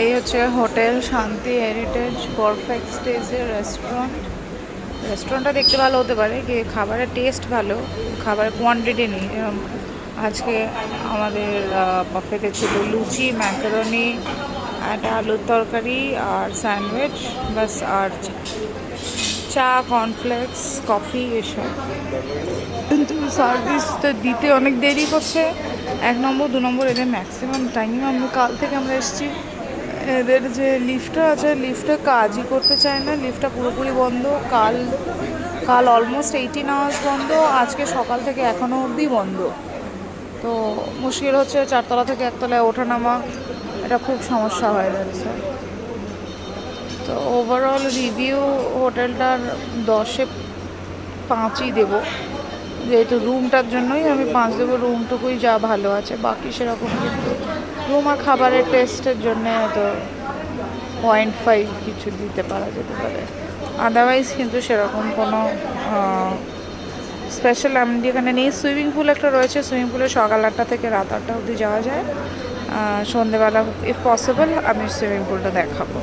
এই হচ্ছে হোটেল শান্তি হেরিটেজ পারফেক্ট স্টেজের রেস্টুরেন্টটা দেখতে ভালো হতে পারে, কি খাবারের টেস্ট ভালো, খাবারের কোয়ান্টিটি নেই। আজকে আমাদের বাফেতে ছিল লুচি, ম্যাকারনি, একটা আলুর তরকারি আর স্যান্ডউইচ, বাস। আর চা, কর্নফ্লেক্স, কফি, এসব। কিন্তু সার্ভিসটা দিতে অনেক দেরি করছে। 1 নম্বর 2 নম্বর এদের ম্যাক্সিমাম টাইম, কাল থেকে আমরা এসেছি, এদের যে লিফটটা আছে লিফটটা কাজই করতে চায় না, লিফটটা পুরোপুরি বন্ধ। কাল কাল অলমোস্ট 18 আওয়ার্স বন্ধ, আজকে সকাল থেকে এখনও অবধি বন্ধ। তো মুশকিল হচ্ছে 4তলা থেকে 1তলায় ওঠা নামা, এটা খুব সমস্যা হয়ে যাচ্ছে। তো ওভারঅল রিভিউ হোটেলটার 10-এ 5ই দেবো, যেহেতু রুমটার জন্যই আমি 5 দেবো। রুমটুকুই যা ভালো আছে, বাকি সেরকম কিন্তু রুম আর খাবারের টেস্টের জন্যে হয়তো 0.5 কিছু দিতে পারা যেতে পারে। আদারওয়াইজ কিন্তু সেরকম কোনো স্পেশাল আমি এখানে নেই। সুইমিং পুল একটা রয়েছে, সুইমিং পুলে সকাল 8টা থেকে রাত 8টা অবধি যাওয়া যায়। সন্ধেবেলা ইফ পসিবল আমি সুইমিং পুলটা দেখাবো।